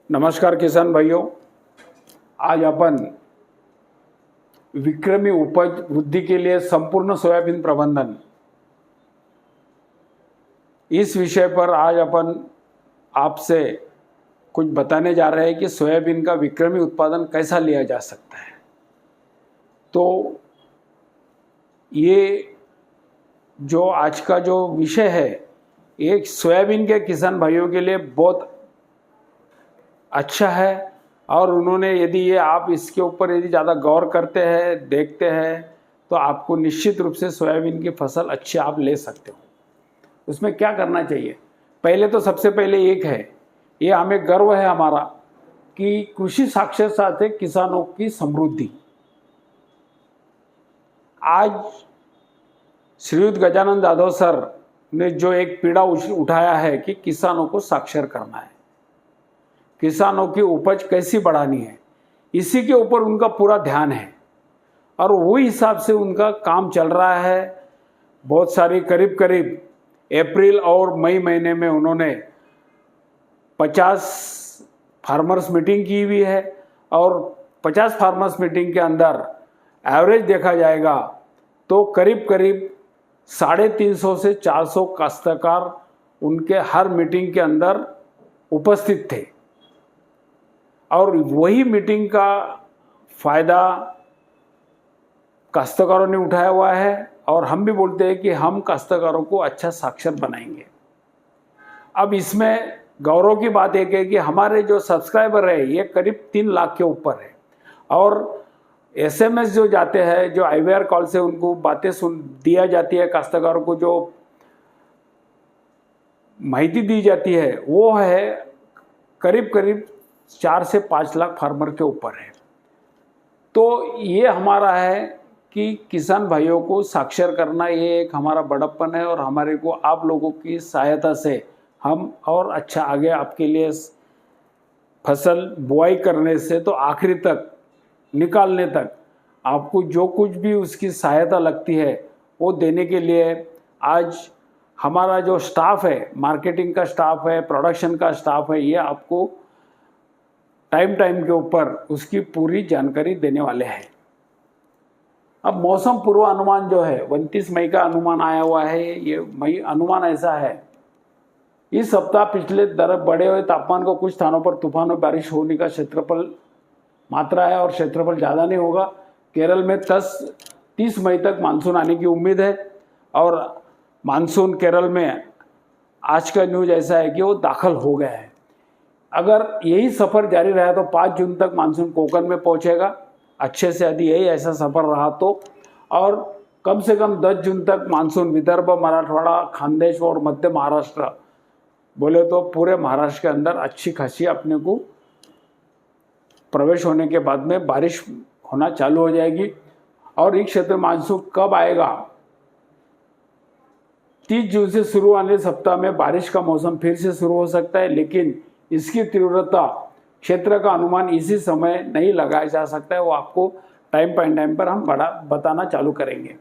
नमस्कार किसान भाइयों। आज अपन विक्रमी उपज वृद्धि के लिए संपूर्ण सोयाबीन प्रबंधन इस विषय पर आज अपन आपसे कुछ बताने जा रहे हैं कि सोयाबीन का विक्रमी उत्पादन कैसा लिया जा सकता है। तो ये जो आज का जो विषय है ये सोयाबीन के किसान भाइयों के लिए बहुत अच्छा है और उन्होंने यदि ये आप इसके ऊपर यदि ज़्यादा गौर करते हैं, देखते हैं, तो आपको निश्चित रूप से सोयाबीन की फसल अच्छी आप ले सकते हो। उसमें क्या करना चाहिए? पहले तो सबसे पहले एक है, ये हमें गर्व है हमारा कि कृषि साक्षरता से किसानों की समृद्धि। आज श्रीयुत गजानन जाधव सर ने जो एक पीड़ा उठाया है कि किसानों को साक्षर करना है, किसानों की उपज कैसी बढ़ानी है, इसी के ऊपर उनका पूरा ध्यान है और वही हिसाब से उनका काम चल रहा है। बहुत सारी करीब अप्रैल और मई महीने में उन्होंने 50 फार्मर्स मीटिंग की हुई है और 50 फार्मर्स मीटिंग के अंदर एवरेज देखा जाएगा तो करीब 350 से 400 काश्तकार उनके हर मीटिंग के अंदर उपस्थित थे और वही मीटिंग का फायदा काश्तकारों ने उठाया हुआ है और हम भी बोलते हैं कि हम काश्तकारों को अच्छा साक्षर बनाएंगे। अब इसमें गौरव की बात एक है कि हमारे जो सब्सक्राइबर है ये करीब 3 लाख के ऊपर है और एसएमएस जो जाते हैं, जो आईवीआर कॉल से उनको बातें दिया जाती है, काश्तकारों को जो माहिती दी जाती है वो है करीब 4 से 5 लाख फार्मर के ऊपर है। तो ये हमारा है कि किसान भाइयों को साक्षर करना, ये एक हमारा बड़प्पन है और हमारे को आप लोगों की सहायता से हम और अच्छा आगे आपके लिए फसल बुआई करने से तो आखिरी तक निकालने तक आपको जो कुछ भी उसकी सहायता लगती है वो देने के लिए आज हमारा जो स्टाफ है, मार्केटिंग का स्टाफ है, प्रोडक्शन का स्टाफ है, ये आपको टाइम के ऊपर उसकी पूरी जानकारी देने वाले हैं। अब मौसम पूर्वानुमान जो है 29 मई का अनुमान आया हुआ है। ये मई अनुमान ऐसा है, इस सप्ताह पिछले बढ़े हुए तापमान को कुछ स्थानों पर तूफान और बारिश होने का क्षेत्रफल मात्रा है और क्षेत्रफल ज़्यादा नहीं होगा। केरल में 30 मई तक मानसून आने की उम्मीद है और मानसून केरल में आज का न्यूज़ ऐसा है कि वो दाखिल हो गया है। अगर यही सफ़र जारी रहा तो 5 जून तक मानसून कोकण में पहुंचेगा अच्छे से, यदि यही ऐसा सफ़र रहा तो, और कम से कम 10 जून तक मानसून विदर्भ, मराठवाड़ा, खानदेश और मध्य महाराष्ट्र बोले तो पूरे महाराष्ट्र के अंदर अच्छी खासी अपने को प्रवेश होने के बाद में बारिश होना चालू हो जाएगी। और इस क्षेत्र में मानसून कब आएगा? 30 जून से शुरू आने सप्ताह में बारिश का मौसम फिर से शुरू हो सकता है, लेकिन इसकी तीव्रता क्षेत्र का अनुमान इसी समय नहीं लगाया जा सकता है। वो आपको टाइम पर हम बताना चालू करेंगे।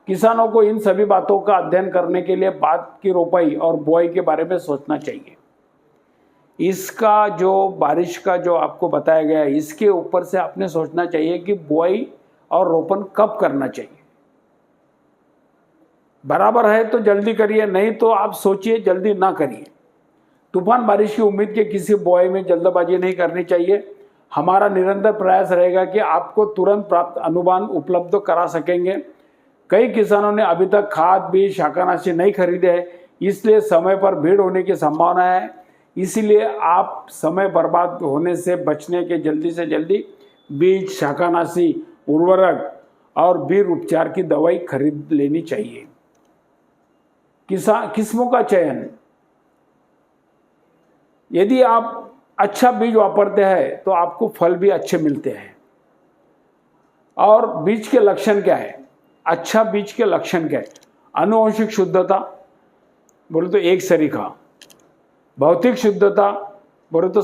किसानों को इन सभी बातों का अध्ययन करने के लिए बाद की रोपाई और बुआई के बारे में सोचना चाहिए। इसका जो बारिश का जो आपको बताया गया है, इसके ऊपर से आपने सोचना चाहिए कि बुआई और रोपण कब करना चाहिए। बराबर है तो जल्दी करिए, नहीं तो आप सोचिए, जल्दी ना करिए। तूफान बारिश की उम्मीद के किसी बुआई में जल्दबाजी नहीं करनी चाहिए। हमारा निरंतर प्रयास रहेगा कि आपको तुरंत प्राप्त अनुमान उपलब्ध करा सकेंगे। कई किसानों ने अभी तक खाद, बीज, शाकनाशी नहीं खरीदे हैं, इसलिए समय पर भीड़ होने की संभावना है। इसीलिए आप समय बर्बाद होने से बचने के जल्दी से जल्दी बीज, शाकनाशी, उर्वरक और बीज उपचार की दवाई खरीद लेनी चाहिए। किस्मों का चयन, यदि आप अच्छा बीज वापरते हैं तो आपको फल भी अच्छे मिलते हैं। और बीज के लक्षण क्या है? अच्छा बीज के लक्षण क्या है? आनुवंशिक शुद्धता बोले तो एक सरीखा, भौतिक शुद्धता बोले तो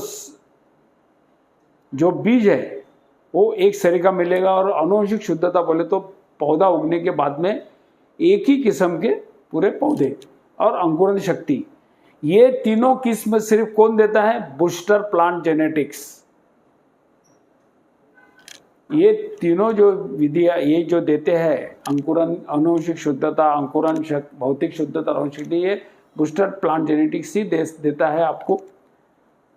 जो बीज है वो एक सरीखा मिलेगा, और आनुवंशिक शुद्धता बोले तो पौधा उगने के बाद में एक ही किस्म के पूरे पौधे, और अंकुरण शक्ति, ये तीनों किस्म सिर्फ कौन देता है? Booster plant genetics. ये तीनों जो विधियां ये जो देते हैं, अंकुरन, आनुवंशिक शुद्धता, अंकुरन भौतिक शुद्धता और शक्ति, ये बूस्टर प्लांट जेनेटिक्स ही देता है आपको।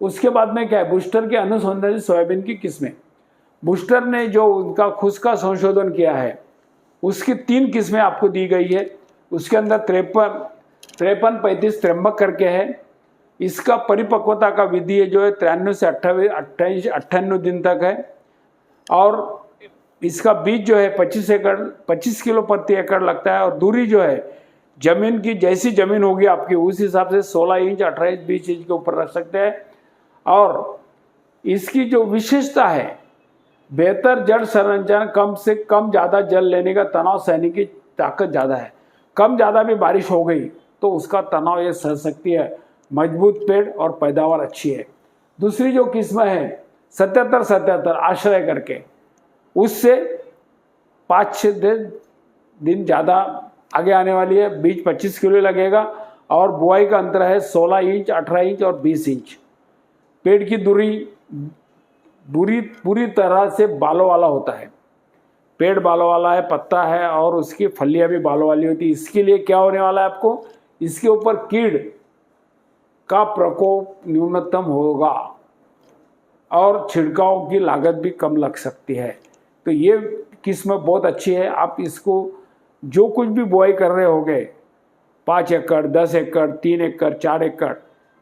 उसके बाद में क्या है? बूस्टर के अनुसंधान सोयाबीन की किस्में। बूस्टर ने जो उनका खुद का संशोधन किया है उसकी 3 किस्में आपको दी गई है। उसके अंदर 53-35 त्र्यंबक करके है। इसका परिपक्वता का विधि जो है 93 से 98 दिन तक है। और इसका बीज जो है 25 किलो प्रति एकड़ लगता है। और दूरी जो है जमीन की, जैसी जमीन होगी आपकी उस हिसाब से 16 इंच, 18 इंच, 20 इंच के ऊपर रख सकते हैं। और इसकी जो विशेषता है, बेहतर जड़ संरचना, कम से कम ज़्यादा जल लेने का, तनाव सहने की ताकत ज़्यादा है। कम ज़्यादा भी बारिश हो गई तो उसका तनाव ये सह सकती है। मजबूत पेड़ और पैदावार अच्छी है। दूसरी जो किस्म है 77-77 आश्रय करके, उससे 5-6 दिन ज़्यादा आगे आने वाली है। बीज 25 किलो लगेगा और बुआई का अंतर है 16 इंच, 18 इंच और 20 इंच। पेड़ की दूरी पूरी तरह से बालों वाला होता है। पेड़ बालों वाला है, पत्ता है और उसकी फलियां भी बालों वाली होती है। इसके लिए क्या होने वाला है आपको? इसके ऊपर कीड़ का प्रकोप न्यूनतम होगा और छिड़काव की लागत भी कम लग सकती है। तो ये किस्म बहुत अच्छी है। आप इसको जो कुछ भी बुआई कर रहे होगे, 5 एकड़, 10 एकड़, 3 एकड़, 4 एकड़,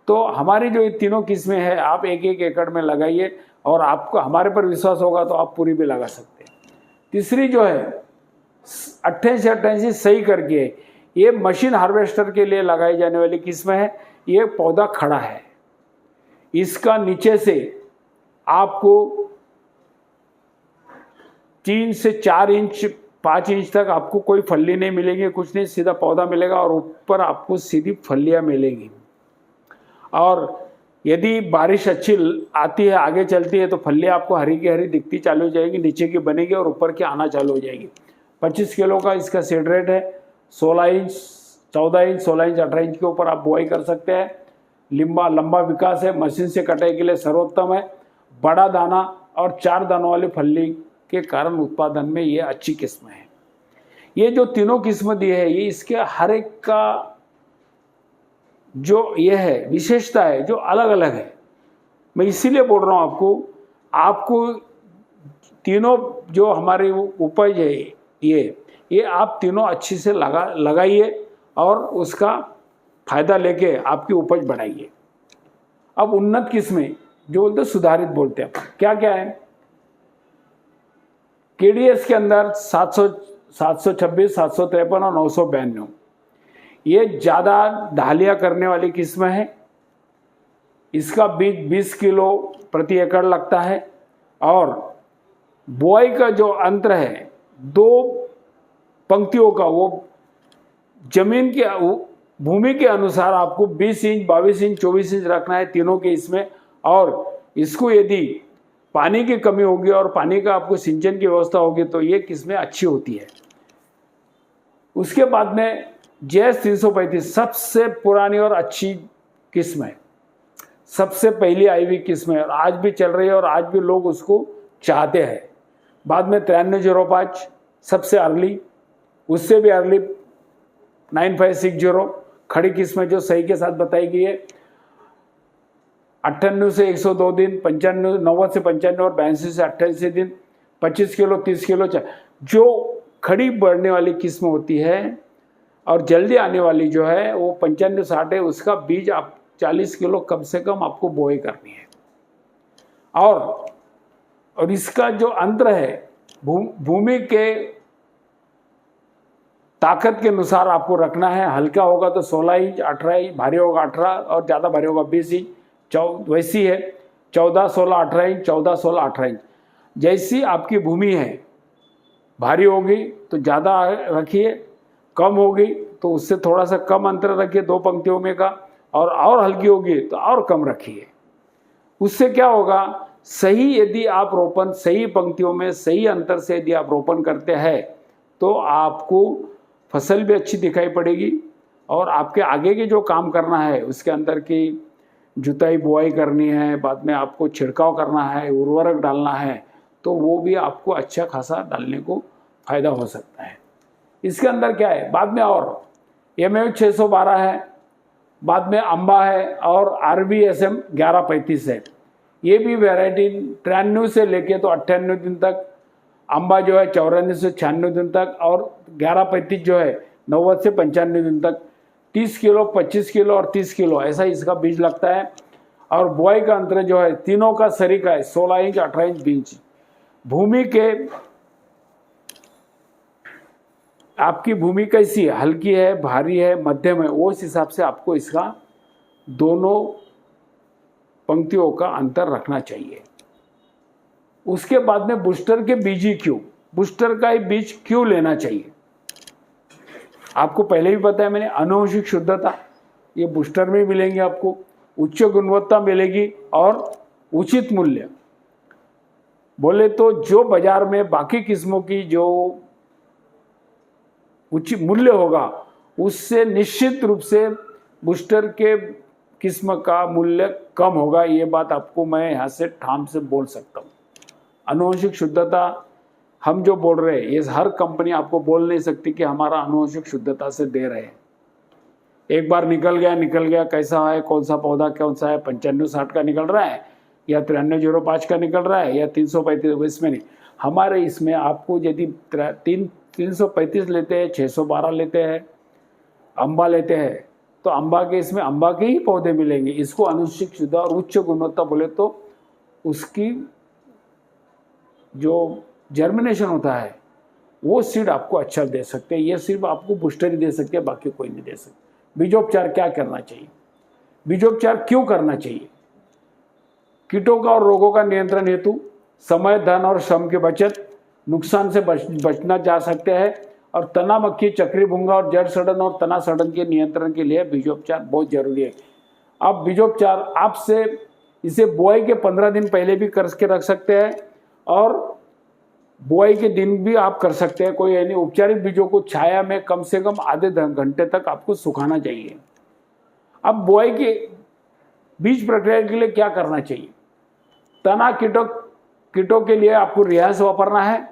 तो हमारी जो ये तीनों किस्में हैं आप 1-1 एकड़ में लगाइए और आपको हमारे पर विश्वास होगा तो आप पूरी भी लगा सकते हैं। तीसरी जो है 88-88 सही करके, ये मशीन हार्वेस्टर के लिए लगाई जाने वाली किस्म है। ये पौधा खड़ा है, इसका नीचे से आपको 3 से 4 इंच, 5 इंच तक आपको कोई फली नहीं मिलेगी, कुछ नहीं, सीधा पौधा मिलेगा और ऊपर आपको सीधी फलियां मिलेगी। और यदि बारिश अच्छी आती है, आगे चलती है, तो फलियां आपको हरी की हरी दिखती चालू हो जाएगी, नीचे की बनेगी और ऊपर की आना चालू हो जाएगी। 25 किलो का इसका सीड रेट है। 16 इंच, 14 इंच, 16 इंच, 18 इंच के ऊपर आप बुआई कर सकते हैं। लंबा विकास है, मशीन से कटाई के लिए सर्वोत्तम है। बड़ा दाना और 4 दानों वाली फली के कारण उत्पादन में ये अच्छी किस्म है। ये जो तीनों किस्म दी है, ये इसके हर एक का जो ये है विशेषता है जो अलग अलग है। मैं इसीलिए बोल रहा हूँ आपको तीनों जो हमारी उपज है ये आप तीनों अच्छी से लगाइए और उसका फायदा लेके आपकी उपज बढ़ाइए। अब उन्नत किस्में जो बोलते सुधारित बोलते हैं, क्या क्या है? केडीएस के अंदर 726, 753 और 992, ये ज़्यादा ढालिया करने वाली किस्म है। इसका बीज 20 किलो प्रति एकड़ लगता है और बुआई का जो अंतर है 2 पंक्तियों का, वो जमीन के भूमि के अनुसार आपको 20 इंच, 22 इंच, 24 इंच रखना है तीनों के इसमें। और इसको यदि पानी की कमी होगी और पानी का आपको सिंचन की व्यवस्था होगी तो ये किस्में अच्छी होती है। उसके बाद में JS 335 सबसे पुरानी और अच्छी किस्म है, सबसे पहली आई हुई किस्म है और आज भी चल रही है और आज भी लोग उसको चाहते हैं। बाद में 9305 सबसे अर्ली, उससे भी अर्ली 9560 खड़ी किस्म जो सही के साथ बताई गई है। 98 से 102 दिन, 95, 90 से 95 और 82 से 88 दिन, 25 किलो, 30 किलो जो खड़ी बढ़ने वाली किस्म होती है और जल्दी आने वाली जो है वो 95-60 है। उसका बीज आप 40 किलो कम से कम आपको बोई करनी है। और इसका जो अंतर है भूमि के ताकत के अनुसार आपको रखना है। हल्का होगा तो 16 इंच, 18 इंच, भारी होगा 18 और ज़्यादा भारी होगा 20 इंच। वैसी है 14, 16, 18 इंच, 14, 16, 18 इंच। जैसी आपकी भूमि है, भारी होगी तो ज़्यादा रखिए, कम होगी तो उससे थोड़ा सा कम अंतर रखिए 2 पंक्तियों में का, और हल्की होगी तो और कम रखिए। उससे क्या होगा, सही यदि आप रोपण सही पंक्तियों में सही अंतर से यदि आप रोपण करते हैं तो आपको फसल भी अच्छी दिखाई पड़ेगी और आपके आगे के जो काम करना है उसके अंदर की जुताई बुआई करनी है, बाद में आपको छिड़काव करना है, उर्वरक डालना है, तो वो भी आपको अच्छा खासा डालने को फायदा हो सकता है। इसके अंदर क्या है, बाद में और MAU 612 है, बाद में अम्बा है और RBSM 1135 है। ये भी वैरायटी 93 से लेके तो 98 दिन तक, अम्बा जो है 94 से 96 दिन तक, और 1135 जो है 90 से 95 दिन तक 30 किलो, 25 किलो और 30 किलो ऐसा इसका बीज लगता है। और बुआई का अंतर जो है तीनों का सरीका है 16 इंच, 18 इंच, 20 इंच। भूमि के आपकी भूमि कैसी है, हल्की है, भारी है, मध्यम है, उस हिसाब से आपको इसका दोनों पंक्तियों का अंतर रखना चाहिए। उसके बाद में बूस्टर के बीज ही क्यों, बूस्टर का ही बीज क्यों लेना चाहिए, आपको पहले भी पता है मैंने। आनुवंशिक शुद्धता ये बूस्टर में मिलेंगे, आपको उच्च गुणवत्ता मिलेगी और उचित मूल्य। बोले तो जो बाजार में बाकी किस्मों की जो उचित मूल्य होगा उससे निश्चित रूप से बूस्टर के किस्म का मूल्य कम होगा, ये बात आपको मैं यहाँ से ठाम से बोल सकता हूँ। आनुवंशिक शुद्धता हम जो बोल रहे हैं ये हर कंपनी आपको बोल नहीं सकती कि हमारा आनुवंशिक शुद्धता से दे रहे हैं। एक बार निकल गया कैसा है, कौन सा पौधा कौन सा है, 9560 का निकल रहा है या 9305 का निकल रहा है या 335, इसमें नहीं। हमारे इसमें आपको यदि 335 लेते हैं, 612 लेते हैं, अम्बा लेते हैं, तो अम्बा के इसमें अम्बा के ही पौधे मिलेंगे। इसको आनुवंशिक शुद्धता और उच्च गुणवत्ता बोले तो उसकी जो जर्मिनेशन होता है वो सीड आपको अच्छा दे सकते हैं। ये सिर्फ आपको बूस्टर ही दे सकते हैं, बाकी कोई नहीं दे सकते। बीजोपचार क्या करना चाहिए, बीजोपचार क्यों करना चाहिए, कीटों का और रोगों का नियंत्रण हेतु समय, धन और श्रम की बचत, नुकसान से बचना जा सकते हैं, और तना मक्खी, चक्री भूंगा और जड़ सड़न और तना सड़न के नियंत्रण के लिए बीजोपचार बहुत जरूरी है। आप बीजोपचार आपसे इसे बुआई के 15 दिन पहले भी करके रख सकते हैं और बुआई के दिन भी आप कर सकते हैं। कोई यानी उपचारित बीजों को छाया में कम से कम आधे घंटे तक आपको सुखाना चाहिए। अब बुआई के बीज प्रक्रिया के लिए क्या करना चाहिए, तना कीटों के लिए आपको रियास वापरना है,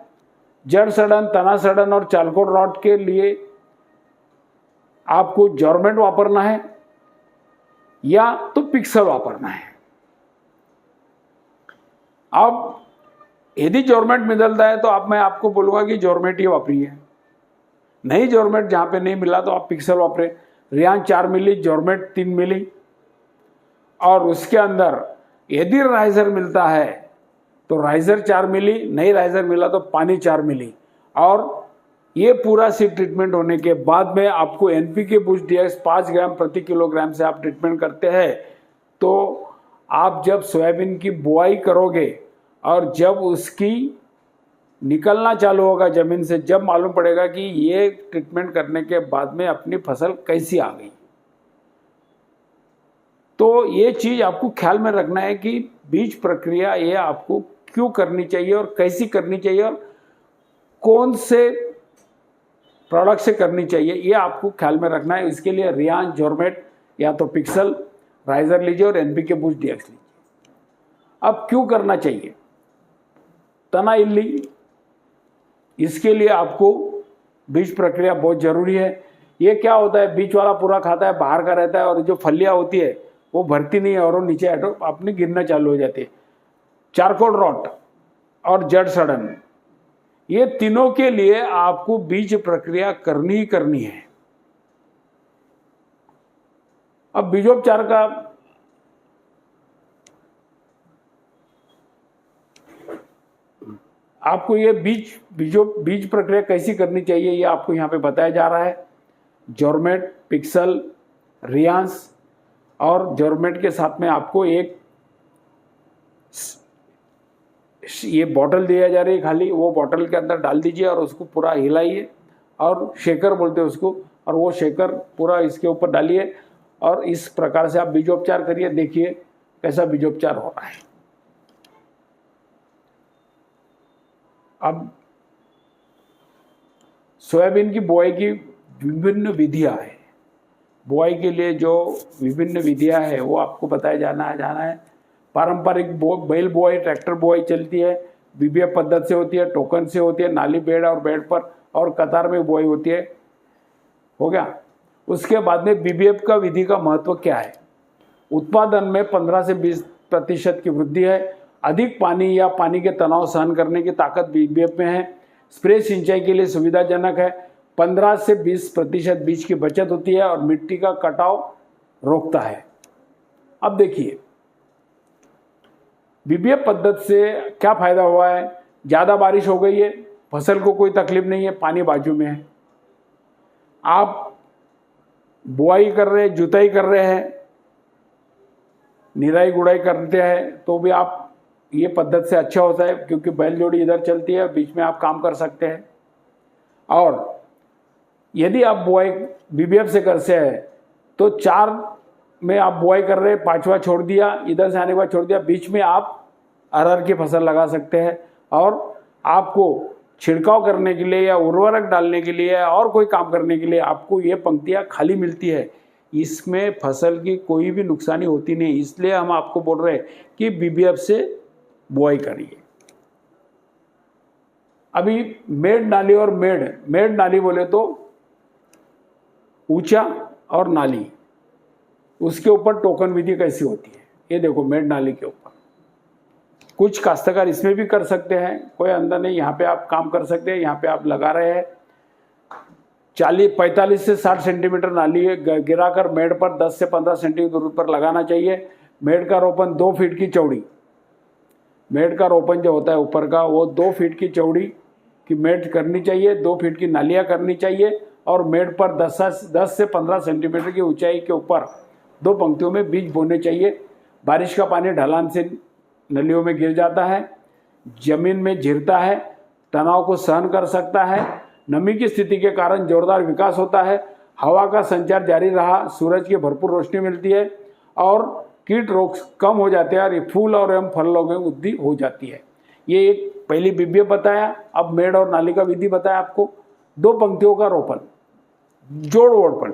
जड़ सड़न, तना सड़न और चारकोल रॉट के लिए आपको जॉर्मेंट वापरना है या तो पिक्सल वापरना है। अब यदि जॉर्मेंट मिलता है तो मैं आपको बोलूंगा कि जॉर्मेंट ही वापरिए। नहीं जॉर्मेंट जहां पे नहीं मिला तो आप पिक्सल वापरे। रियान 4 मिली, जॉर्मेंट 3 मिली, और उसके अंदर यदि राइजर मिलता है तो राइजर 4 मिली, नहीं राइजर मिला तो पानी 4 मिली। और ये पूरा सीड ट्रीटमेंट होने के बाद में आपको NPK बूस्ट DX 5 ग्राम प्रति किलोग्राम से आप ट्रीटमेंट करते हैं, तो आप जब सोयाबीन की बुआई करोगे और जब उसकी निकलना चालू होगा जमीन से, जब मालूम पड़ेगा कि ये ट्रीटमेंट करने के बाद में अपनी फसल कैसी आ गई। तो ये चीज आपको ख्याल में रखना है कि बीज प्रक्रिया ये आपको क्यों करनी चाहिए और कैसी करनी चाहिए और कौन से प्रोडक्ट से करनी चाहिए, ये आपको ख्याल में रखना है। इसके लिए रियान, जॉर्मेट या तो पिक्सल, राइजर लीजिए और NPK बूस्ट DX लीजिए। अब क्यों करना चाहिए, तना इल्ली, इसके लिए आपको बीज प्रक्रिया बहुत जरूरी है। ये क्या होता है, बीज वाला पूरा खाता है, बाहर का रहता है, और जो फलियां होती है वो भरती नहीं है और वो नीचे अपनी गिरना चालू हो जाती है। चारकोल रॉट और जड़ सड़न, ये तीनों के लिए आपको बीज प्रक्रिया करनी ही करनी है। अब बीजोपचार का आपको ये बीज प्रक्रिया कैसी करनी चाहिए ये आपको यहाँ पे बताया जा रहा है। जॉर्मेट, पिक्सल, रियांस, और जॉर्मेट के साथ में आपको एक ये बॉटल दिया जा रही है खाली, वो बॉटल के अंदर डाल दीजिए और उसको पूरा हिलाइए, और शेकर बोलते हैं उसको, और वो शेकर पूरा इसके ऊपर डालिए और इस प्रकार से आप बीजोपचार करिए। देखिए कैसा बीजोपचार हो रहा है। अब सोयाबीन की बुआई की विभिन्न विधियां हैं। बुआई के लिए जो विभिन्न विधियां है वो आपको बताया जाना है। पारंपरिक बैल बुआई, ट्रैक्टर बुआई चलती है, बीबीएफ पद्धति से होती है, टोकन से होती है, नाली बेड और बेड पर और कतार में बुआई होती है। हो गया। उसके बाद में बीबीएफ का विधि का महत्व क्या है? उत्पादन में 15 से 20% की वृद्धि है। अधिक पानी या पानी के तनाव सहन करने की ताकत बीबीएफ में है। स्प्रे सिंचाई के लिए सुविधाजनक है। 15 से 20% बीज की बचत होती है और मिट्टी का कटाव रोकता है। अब देखिए बीबीएफ पद्धति से क्या फायदा हुआ है? ज़्यादा बारिश हो गई है, फसल को कोई तकलीफ नहीं है, पानी बाजू में है। आप बुआई कर रहे हैं, जुताई कर रहे हैं, निराई गुड़ाई करते हैं तो भी आप ये पद्धति से अच्छा होता है, क्योंकि बैल जोड़ी इधर चलती है, बीच में आप काम कर सकते हैं। और यदि आप बुआई बीबीएफ से करते हैं तो 4 में आप बुआई कर रहे हैं, 5वां छोड़ दिया, इधर से आने के बाद छोड़ दिया, बीच में आप अरहर की फसल लगा सकते हैं। और आपको छिड़काव करने के लिए या उर्वरक डालने के लिए और कोई काम करने के लिए आपको ये पंक्तियां खाली मिलती है। इसमें फसल की कोई भी नुकसानी होती नहीं, इसलिए हम आपको बोल रहे हैं कि बीबीएफ से बुआई करिए। अभी मेड नाली और मेड नाली बोले तो ऊंचा और नाली, उसके ऊपर टोकन विधि कैसी होती है ये देखो। मेड नाली के ऊपर कुछ काश्तकार इसमें भी कर सकते हैं, कोई अंदर नहीं, यहाँ पे आप काम कर सकते हैं। यहाँ पे आप लगा रहे हैं 45 से 60 सेंटीमीटर नाली गिराकर मेड़ पर 10 से 15 सेंटीमीटर दूर पर लगाना चाहिए। मेड़ का रोपण 2 फीट की चौड़ी, मेड़ का रोपण जो होता है ऊपर का वो 2 फीट की चौड़ी की मेड़ करनी चाहिए, 2 फीट की नालियाँ करनी चाहिए और मेड़ पर 10 से 15 सेंटीमीटर की ऊंचाई के ऊपर 2 पंक्तियों में बीज बोने चाहिए। बारिश का पानी ढलान से नलियों में गिर जाता है, जमीन में झिरता है, तनाव को सहन कर सकता है, नमी की स्थिति के कारण जोरदार विकास होता है, हवा का संचार जारी रहा, सूरज की भरपूर रोशनी मिलती है और कीट रोग कम हो जाते हैं और फूल और एवं फलों में वृद्धि हो जाती है। ये एक पहली बीबीएफ बताया। अब मेड़ और नाली का विधि बताया आपको। 2 पंक्तियों का रोपण, जोड़ ओड़पण,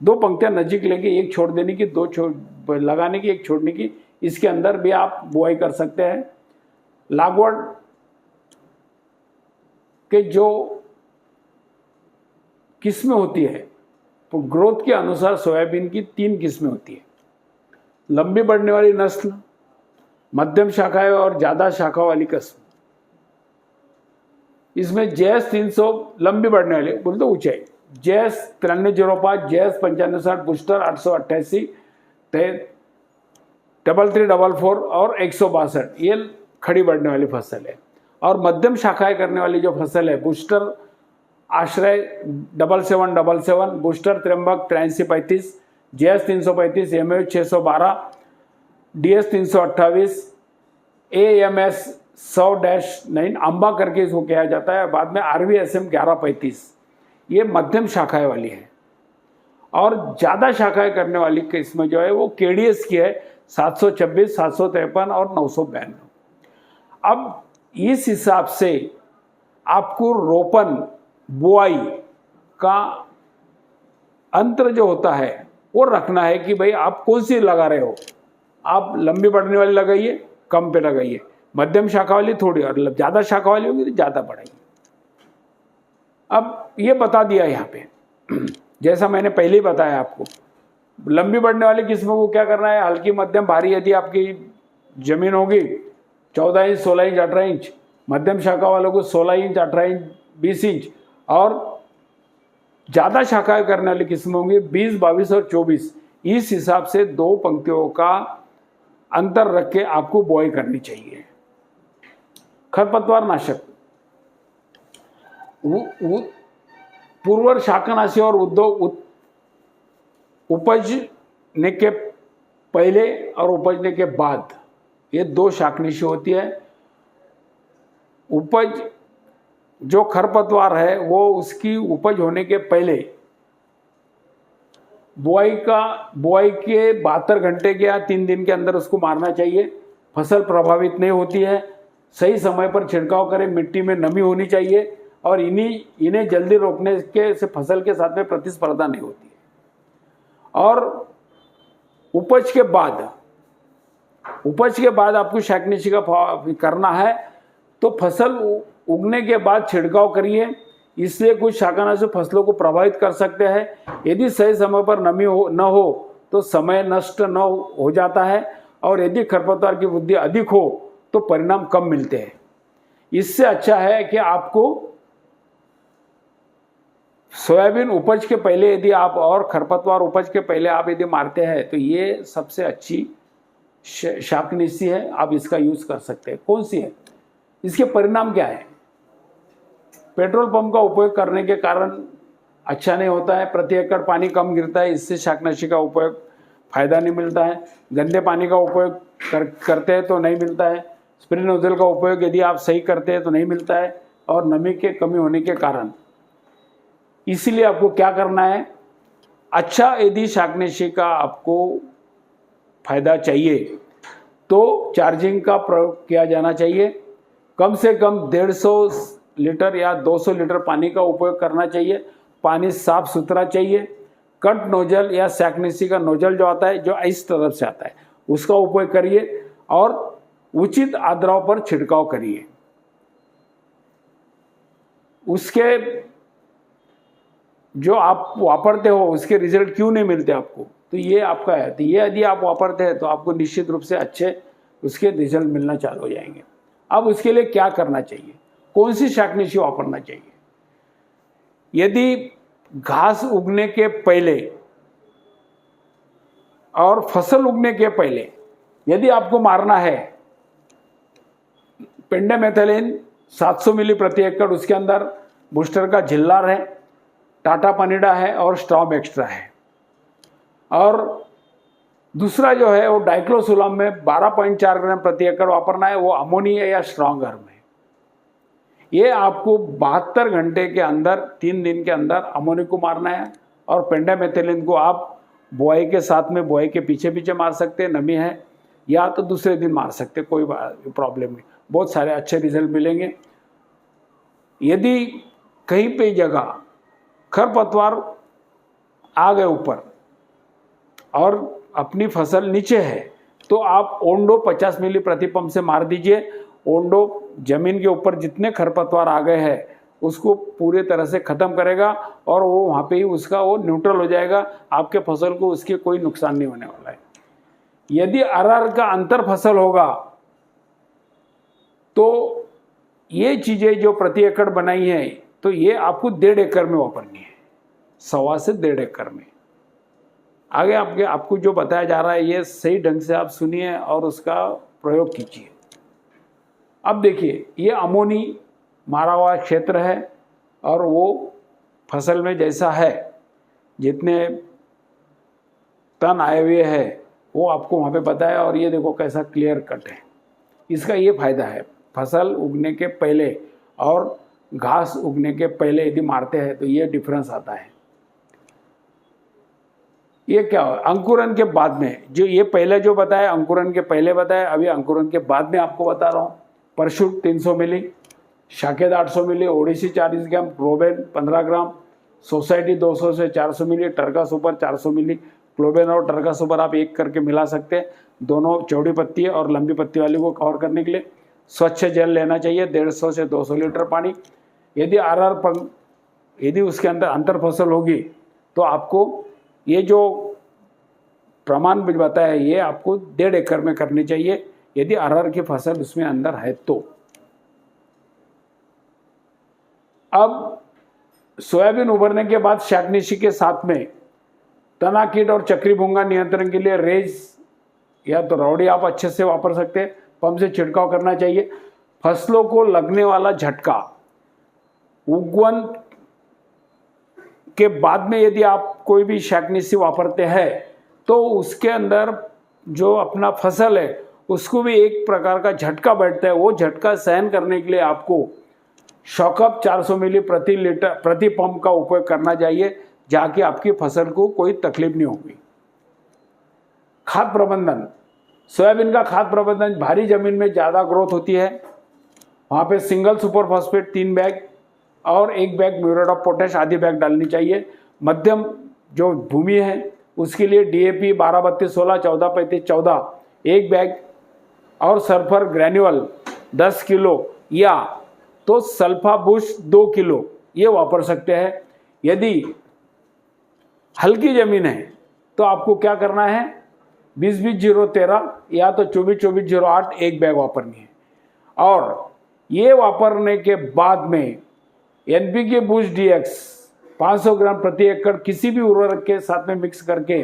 2 पंक्तियां नजीक लेके एक छोड़ देने की, 2 लगाने की, एक छोड़ने की, इसके अंदर भी आप बुआई कर सकते हैं। लागवड के जो किस्में होती है तो ग्रोथ के अनुसार सोयाबीन की 3 किस्में होती है। लंबी बढ़ने वाली नस्ल, मध्यम शाखाएं और ज्यादा शाखा वाली किस्म। इसमें JS 300 लंबी बढ़ने वाली बोलते ऊंचाई, JS 9305, JS 9560, बूस्टर 888, 3344 और 162 ये खड़ी बढ़ने वाली फसल है। और मध्यम शाखाएं करने वाली जो फसल है, बूस्टर आश्रय 7777, booster Trimbak 8335, JS 335, MH 612, DS 328, AMS 100-9 Amba करके इसको किया जाता है। बाद में RVSM 1135, ये मध्यम शाखाएं वाली है। और ज़्यादा शाखाएं करने वाली किस्म जो है वो KDS की है, 726, 753 और 992। अब इस हिसाब से आपको रोपण बुआई का अंतर जो होता है वो रखना है कि भाई आप कौन सी लगा रहे हो। आप लंबी बढ़ने वाली लगाइए, कम पे लगाइए, मध्यम शाखा वाली थोड़ी, और ज़्यादा शाखा वाली होगी तो ज़्यादा बढ़ाइए। अब ये बता दिया यहाँ पे, जैसा मैंने पहले ही बताया आपको। लंबी बढ़ने वाली किस्मों को क्या करना है, हल्की मध्यम भारी यदि आपकी जमीन होगी 14 इंच 16 इंच 18 इंच, मध्यम शाखा वालों को 16 इंच 18 इंच 20 इंच, और ज़्यादा शाखाएं करने वाली किस्म होंगी 20 22 और 24। इस हिसाब से 2 पंक्तियों का अंतर रख के आपको बुआई करनी चाहिए। खरपतवार नाशक, पूर्व शाकनाशी और उपजने के पहले और उपजने के बाद, ये 2 शाकनाशी होती है। उपज जो खरपतवार है वो उसकी उपज होने के पहले बुआई के 72 घंटे के या 3 दिन के अंदर उसको मारना चाहिए। फसल प्रभावित नहीं होती है। सही समय पर छिड़काव करें, मिट्टी में नमी होनी चाहिए और इन्हें जल्दी रोकने के से फसल के साथ में प्रतिस्पर्धा नहीं होती है। और उपज के बाद आपको शाकनाशी का करना है। तो फसल उगने के बाद छिड़काव करिए, इसलिए कुछ शाकनाशी फसलों को प्रभावित कर सकते हैं। यदि सही समय पर नमी न हो तो समय नष्ट न हो जाता है, और यदि खरपतवार की वृद्धि अधिक हो तो परिणाम कम मिलते हैं। इससे अच्छा है कि आपको सोयाबीन उपज के पहले यदि आप, और खरपतवार उपज के पहले आप यदि मारते हैं तो ये सबसे अच्छी शाकनाशी है, आप इसका यूज कर सकते हैं। कौन सी है, इसके परिणाम क्या है? पेट्रोल पंप का उपयोग करने के कारण अच्छा नहीं होता है, प्रति एकड़ पानी कम गिरता है, इससे शाकनाशी का उपयोग फायदा नहीं मिलता है। गंदे पानी का उपयोग करते हैं तो नहीं मिलता है। स्प्रे नोजल का उपयोग यदि आप सही करते हैं तो नहीं मिलता है, और नमी के कमी होने के कारण। इसीलिए आपको क्या करना है, अच्छा यदि शाकनाशी का आपको फायदा चाहिए तो चार्जिंग का प्रयोग किया जाना चाहिए। कम से कम 150 लीटर या 200 लीटर पानी का उपयोग करना चाहिए। पानी साफ सुथरा चाहिए। कट नोजल या शाकनाशी का नोजल जो आता है, जो इस तरफ से आता है, उसका उपयोग करिए और उचित आर्द्रता पर छिड़काव करिए। उसके जो आप वापरते हो उसके रिजल्ट क्यों नहीं मिलते आपको, तो ये आपका है। तो ये यदि आप वापरते हैं तो आपको निश्चित रूप से अच्छे उसके रिजल्ट मिलना चालू हो जाएंगे। अब उसके लिए क्या करना चाहिए, कौन सी शाकनाशी वापरना चाहिए? यदि घास उगने के पहले और फसल उगने के पहले यदि आपको मारना है पेंडामेथलिन 700 मिली प्रति एकड़, उसके अंदर बूस्टर का झिल्लार है, टाटा पनीडा है और स्टॉम एक्स्ट्रा है। और दूसरा जो है वो डाइक्लोसुलाम में 12.4 ग्राम प्रति एकड़ वापरना है, वो अमोनिया या स्ट्रॉन्गर में। ये आपको 72 घंटे के अंदर, 3 दिन के अंदर अमोनिया को मारना है। और पेंडामेथलिन को आप बुआई के साथ में, बुआई के पीछे पीछे मार सकते हैं, नमी है, या तो दूसरे दिन मार सकते, कोई प्रॉब्लम नहीं। बहुत सारे अच्छे रिजल्ट मिलेंगे। यदि कहीं पे जगह खरपतवार आ गए ऊपर और अपनी फसल नीचे है तो आप ओंडो 50 मिली प्रति पंप से मार दीजिए। ओंडो जमीन के ऊपर जितने खरपतवार आ गए हैं उसको पूरी तरह से खत्म करेगा, और वो वहाँ पे ही उसका वो न्यूट्रल हो जाएगा। आपके फसल को उसके कोई नुकसान नहीं होने वाला है। यदि अरहर का अंतर फसल होगा तो ये चीज़ें जो प्रति एकड़ बनाई है तो ये आपको 1.5 एकड़ में वापरनी है, 1.25 से 1.5 एकड़ में। आगे आपको जो बताया जा रहा है ये सही ढंग से आप सुनिए और उसका प्रयोग कीजिए। अब देखिए, ये अमोनी मारा हुआ क्षेत्र है और वो फसल में जैसा है, जितने तन आए हुए हैं वो आपको वहाँ पे बताया। और ये देखो कैसा क्लियर कट है। इसका ये फायदा है, फसल उगने के पहले और घास उगने के पहले यदि मारते हैं तो ये डिफरेंस आता है। ये क्या हो, अंकुरन के बाद में, जो ये पहले जो बताया अंकुरन के पहले बताया, अभी अंकुरन के बाद में आपको बता रहा हूँ। परशुट 300 मिली, शाकेद 800 मिली, ओडिसी 40 ग्राम, क्लोबेन 15 ग्राम, सोसाइटी 200 से 400 मिली, टर्का सुपर 400 मिली। क्लोबेन और टर्का सुपर आप एक करके मिला सकते हैं, दोनों चौड़ी पत्ती और लंबी पत्ती वाली को कवर करने के लिए। स्वच्छ जल लेना चाहिए, 150 से 200 लीटर पानी। यदि यदि उसके अंदर अंतर फसल होगी तो आपको ये जो प्रमाण बताया ये आपको 1.5 एकड़ में करनी चाहिए, यदि अरहर की फसल उसमें अंदर है तो। अब सोयाबीन उभरने के बाद शाकनाशी के साथ में तना कीट और चक्री भूंगा नियंत्रण के लिए रेज या तो रौड़ी आप अच्छे से वापर सकते हैं। पंप से छिड़काव करना चाहिए। फसलों को लगने वाला झटका, उगवन के बाद में यदि आप कोई भी शाकनाशी वापरते हैं तो उसके अंदर जो अपना फसल है उसको भी एक प्रकार का झटका बैठता है। वो झटका सहन करने के लिए आपको शॉकअप 400 मिली प्रति पंप का उपयोग करना चाहिए, जाके आपकी फसल को कोई तकलीफ नहीं होगी। खाद प्रबंधन, सोयाबीन का खाद प्रबंधन, भारी जमीन में ज़्यादा ग्रोथ होती है, वहाँ पे सिंगल सुपर फॉस्फेट 3 बैग और 1 बैग म्यूरेट ऑफ पोटैश आदि बैग डालनी चाहिए। मध्यम जो भूमि है उसके लिए DAP 12-32-16, 14-35-14 एक बैग और सल्फर ग्रैन्युअल 10 किलो या तो सल्फा बुश 2 किलो ये वापर सकते हैं। यदि हल्की जमीन है तो आपको क्या करना है, 20-20-0-13 या तो 24-24-08 एक बैग वापरनी है। और ये वापरने के बाद में NPK बूस्ट DX 500 ग्राम प्रति एकड़ किसी भी उर्वरक के साथ में मिक्स करके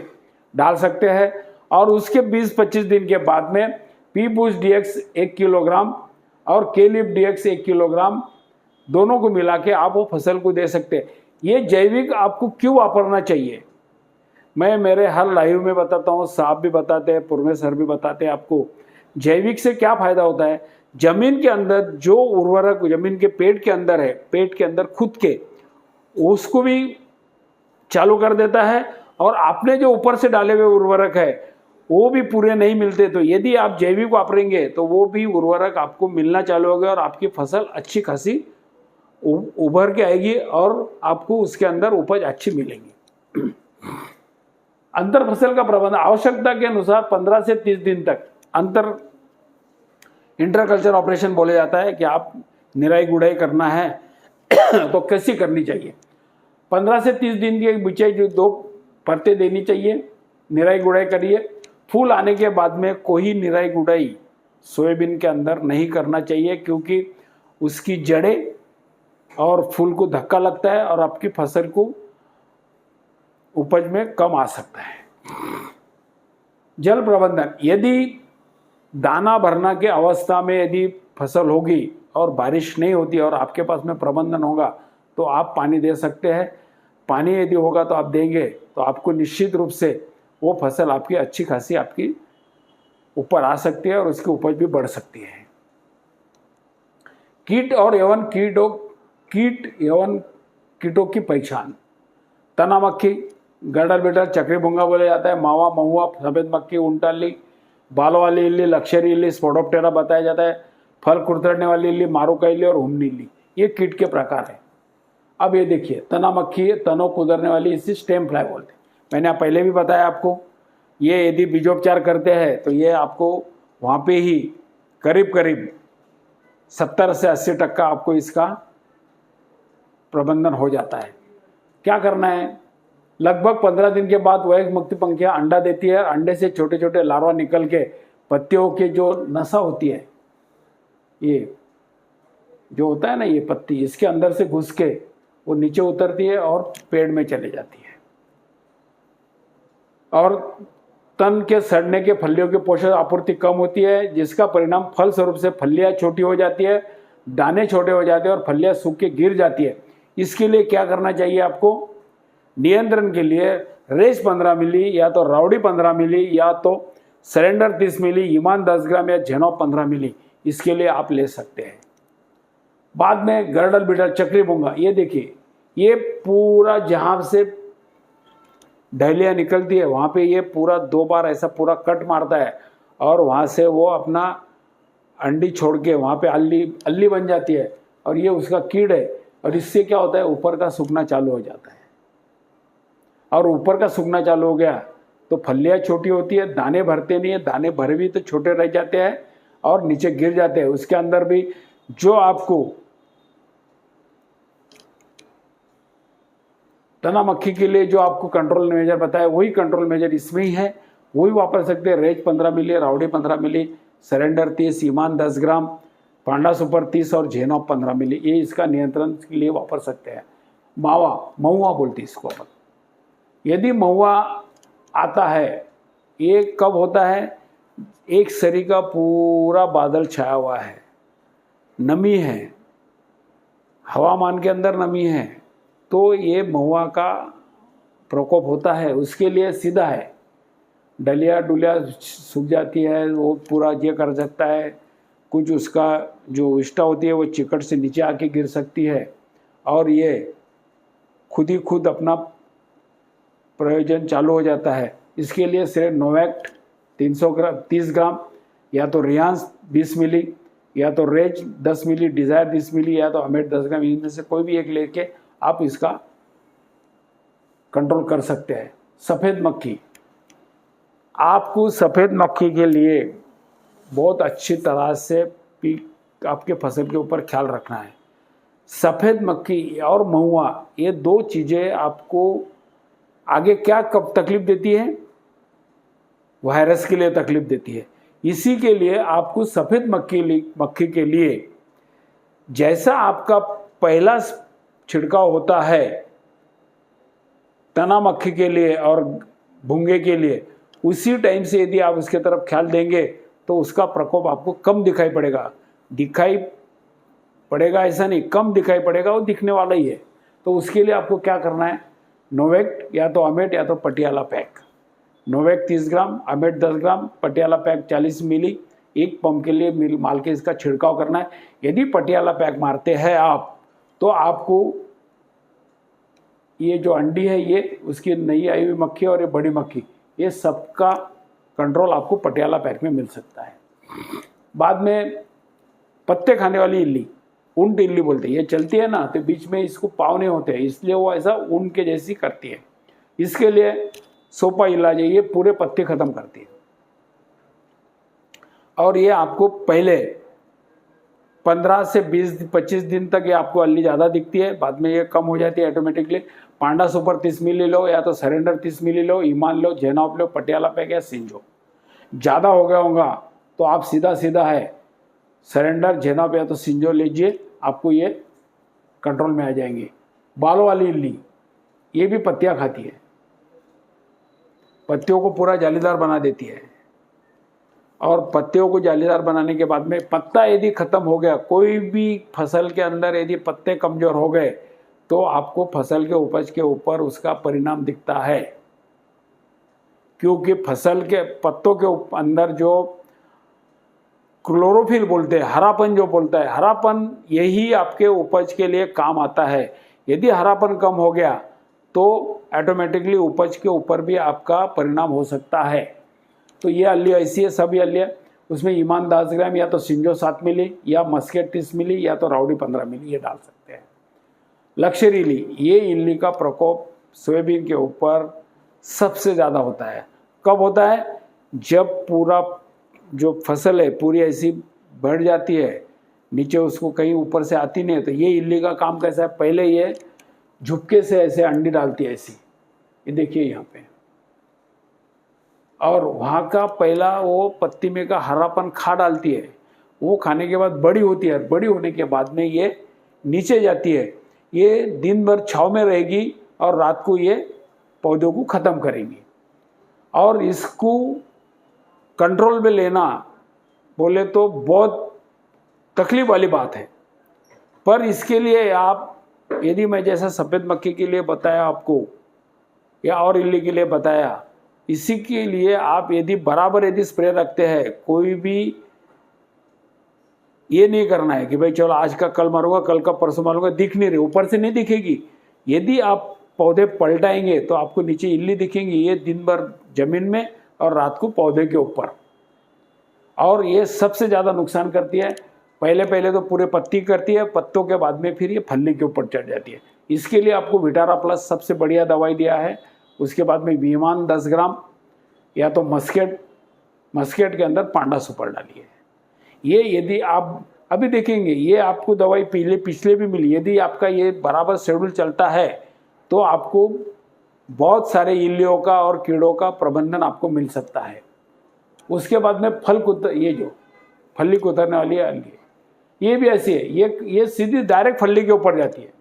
डाल सकते हैं। और उसके 20-25 दिन के बाद में P बूस्ट DX 1 किलोग्राम और K लीफ DX 1 किलोग्राम दोनों को मिला के आप वो फसल को दे सकते हैं। ये जैविक आपको क्यों वापरना चाहिए, मैं मेरे हर लाइव में बताता हूँ, साहब भी बताते हैं, पूर्वे सर भी बताते हैं आपको जैविक से क्या फायदा होता है। जमीन के अंदर जो उर्वरक जमीन के पेट के अंदर है, पेट के अंदर खुद के, उसको भी चालू कर देता है। और आपने जो ऊपर से डाले हुए उर्वरक है वो भी पूरे नहीं मिलते, तो यदि आप जैविक वापरेंगे तो वो भी उर्वरक आपको मिलना चालू होगा और आपकी फसल अच्छी खासी उभर के आएगी और आपको उसके अंदर उपज अच्छी मिलेगी। अंतर फसल का प्रबंधन आवश्यकता के अनुसार 15 से 30 दिन तक इंटरकल्चर ऑपरेशन बोले जाता है कि आप निराई गुड़ाई करना है तो कैसी करनी चाहिए। 15 से 30 दिन के बीच जो 2 परतें देनी चाहिए, निराई गुड़ाई करिए। फूल आने के बाद में कोई निराई गुड़ाई सोयाबीन के अंदर नहीं करना चाहिए क्योंकि उसकी जड़ें और फूल को धक्का लगता है और आपकी फसल को उपज में कम आ सकता है। जल प्रबंधन, यदि दाना भरना के अवस्था में यदि फसल होगी और बारिश नहीं होती और आपके पास में प्रबंधन होगा तो आप पानी दे सकते हैं। पानी यदि होगा तो आप देंगे तो आपको निश्चित रूप से वो फसल आपकी अच्छी खासी आपकी ऊपर आ सकती है और उसकी उपज भी बढ़ सकती है। कीट और यवन कीटों की पहचान, तना मक्खी, गड़ल बेटर, चक्री भुंगा बोला जाता है, मावा, महुआ, सफेद मक्खी, उंटाली, बालों वाली इल्ली, लक्षरी इल्ली, स्पोडोप्टेरा बताया जाता है, फल कुरतरने वाली इल्ली, मारूका इल्ली और हुमनी इल्ली, ये कीट के प्रकार है। अब ये देखिए, तना मक्खी, तनों कुदरने वाली, इसे स्टेम फ्लाई बोलते हैं। मैंने पहले भी बताया आपको, ये यदि बीजोपचार करते हैं तो ये आपको वहाँ पे ही करीब 70 से 80% आपको इसका प्रबंधन हो जाता है। क्या करना है, लगभग 15 दिन के बाद वह मुक्ति पंखियाँ अंडा देती है। अंडे से छोटे छोटे लार्वा निकल के पत्तियों के जो नसा होती है, ये जो होता है ना, ये पत्ती, इसके अंदर से घुस के वो नीचे उतरती है और पेड़ में चले जाती है। और तन के सड़ने के फलियों की पोषक आपूर्ति कम होती है, जिसका परिणाम फल स्वरूप से फलियां छोटी हो जाती है, दाने छोटे हो जाते हैं और फलियां सूख के गिर जाती है। इसके लिए क्या करना चाहिए आपको, नियंत्रण के लिए रेस 15 मिली या तो राउडी 15 मिली या तो सरेंडर 30 मिली, ईमान 10 ग्राम या झेनॉप 15 मिली, इसके लिए आप ले सकते हैं। बाद में गर्डल बीटल, चक्री भुंगा, ये देखिए, ये पूरा जहां से डहलियाँ निकलती है वहाँ पे ये पूरा 2 बार ऐसा पूरा कट मारता है और वहाँ से वो अपना अंडी छोड़ के वहाँ पे अल्ली बन जाती है और ये उसका कीड़ है। और इससे क्या होता है, ऊपर का सूखना चालू हो जाता है और ऊपर का सूखना चालू हो गया तो फलियाँ छोटी होती है, दाने भरते नहीं है, दाने भरे भी तो छोटे रह जाते हैं और नीचे गिर जाते हैं। उसके अंदर भी जो आपको तना मक्खी के लिए जो आपको कंट्रोल मेजर बताया वही कंट्रोल मेजर इसमें ही है, वही वापर सकते हैं। रेज 15 मिली, राउडी 15 मिली, सरेंडर 30, ईमान 10 ग्राम, पांडा सुपर 30 और झेनॉप 15 मिली, ये इसका नियंत्रण के लिए वापर सकते हैं। मावा, महुआ बोलते हैं इसको अपन। यदि महुआ आता है, ये कब होता है, एक सरी का पूरा बादल छाया हुआ है, नमी है, हवामान के अंदर नमी है, तो ये महुआ का प्रकोप होता है। उसके लिए सीधा है, डलिया डुलिया सूख जाती है, वो पूरा ये कर सकता है, कुछ उसका जो विष्ठा होती है वो चिकट से नीचे आके गिर सकती है और ये खुद ही खुद अपना प्रयोजन चालू हो जाता है। इसके लिए सिर्फ नोवैक्ट 30 ग्राम या तो रियांस 20 मिली या तो रेज 10 मिली, डिज़ायर 20 मिली या तो अमेट 10 ग्राम, इनमें से कोई भी एक लेके आप इसका कंट्रोल कर सकते हैं। सफ़ेद मक्खी। आपको सफ़ेद मक्खी के लिए बहुत अच्छी तरह से आपके फसल के ऊपर ख्याल रखना है। सफ़ेद मक्खी और महुआ, ये दो चीज़ें आपको आगे क्या कब तकलीफ देती है? वायरस के लिए तकलीफ देती है। इसी के लिए आपको सफ़ेद मक्खी के लिए जैसा आपका पहला छिड़काव होता है तना मक्खी के लिए और भूंगे के लिए, उसी टाइम से यदि आप उसके तरफ ख्याल देंगे तो उसका प्रकोप आपको कम दिखाई पड़ेगा ऐसा नहीं, कम दिखाई पड़ेगा, वो दिखने वाला ही है। तो उसके लिए आपको क्या करना है? नोवेक्ट या तो अमेट या तो पटियाला पैक। नोवेक्ट 30 ग्राम, अमेट 10 ग्राम, पटियाला पैक 40 मिली एक पंप के लिए माल के इसका छिड़काव करना है। यदि पटियाला पैक मारते हैं आप तो आपको ये जो अंडी है, ये उसकी नई आई हुई मक्खी और ये बड़ी मक्खी, ये सबका कंट्रोल आपको पटियाला पैक में मिल सकता है। बाद में पत्ते खाने वाली इल्ली, ऊंट इल्ली बोलते हैं, ये चलती है ना तो बीच में इसको पाँव नहीं होते हैं, इसलिए वो ऐसा ऊंट के जैसी करती है। इसके लिए सोपा इलाज है, ये पूरे पत्ते खत्म करती है। और ये आपको पहले 15 से 20-25 दिन तक ये आपको अल्ली ज़्यादा दिखती है, बाद में ये कम हो जाती है ऑटोमेटिकली। पांडा सुपर 30 मिली लो या तो सरेंडर 30 मिली लो, ईमान लो, जेनॉप लो, पटियाला पैक या सिंजो। ज़्यादा हो गया होगा तो आप सीधा है सरेंडर, जेनॉप या तो सिंजो लीजिए, आपको ये कंट्रोल में आ जाएंगे। बालों वाली इल्ली, ये भी पत्तियाँ खाती है, पत्तियों को पूरा जालीदार बना देती है। और पत्तियों को जालीदार बनाने के बाद में पत्ता यदि खत्म हो गया, कोई भी फसल के अंदर यदि पत्ते कमजोर हो गए तो आपको फसल के उपज के ऊपर उसका परिणाम दिखता है। क्योंकि फसल के पत्तों के अंदर जो क्लोरोफिल बोलते हैं, हरापन जो बोलता है, हरापन यही आपके उपज के लिए काम आता है। यदि हरापन कम हो गया तो ऑटोमेटिकली उपज के ऊपर भी आपका परिणाम हो सकता है। तो ये अल्ली ऐसी है, सभी अल्लियाँ, उसमें ईमान 10 ग्राम या तो सिंजो 7 मिली या मस्केट 30 मिली या तो राउडी 15 मिली ये डाल सकते हैं। लक्षरी इल्ली, ये इल्ली का प्रकोप सोयाबीन के ऊपर सबसे ज़्यादा होता है। कब होता है? जब पूरा जो फसल है पूरी ऐसी बढ़ जाती है, नीचे उसको कहीं ऊपर से आती नहीं है। तो ये इल्ली का काम कैसा है? पहले ये झुपके से ऐसे अंडी डालती है ऐसी, ये देखिए यहाँ पे, और वहाँ का पहला वो पत्ती में का हरापन खा डालती है। वो खाने के बाद बड़ी होती है, बड़ी होने के बाद में ये नीचे जाती है। ये दिन भर छाँव में रहेगी और रात को ये पौधों को ख़त्म करेंगी। और इसको कंट्रोल में लेना बोले तो बहुत तकलीफ वाली बात है। पर इसके लिए आप, यदि मैं जैसा सफ़ेद मक्खी के लिए बताया आपको या और इल्ली के लिए बताया, इसी के लिए आप यदि बराबर यदि स्प्रे रखते हैं, कोई भी ये नहीं करना है कि भाई चलो आज का कल मारूंगा, कल का परसों मारूंगा, दिख नहीं रही, ऊपर से नहीं दिखेगी। यदि आप पौधे पलटाएंगे तो आपको नीचे इल्ली दिखेंगी, ये दिन भर जमीन में और रात को पौधे के ऊपर। और ये सबसे ज़्यादा नुकसान करती है। पहले तो पूरे पत्ती करती है, पत्तों के बाद में फिर ये फल्ली के ऊपर चढ़ जाती है। इसके लिए आपको विटारा प्लस सबसे बढ़िया दवाई दिया है। उसके बाद में वीमान 10 ग्राम या तो मस्केट के अंदर पांडा सुपर डालिए। ये यदि आप अभी देखेंगे, ये आपको दवाई पिछले भी मिली। यदि आपका ये बराबर शेड्यूल चलता है तो आपको बहुत सारे इल्लियों का और कीड़ों का प्रबंधन आपको मिल सकता है। उसके बाद में ये जो फली को उतरने वाली है अल्ली, ये भी ऐसी है, ये सीधी डायरेक्ट फल्ली के ऊपर जाती है।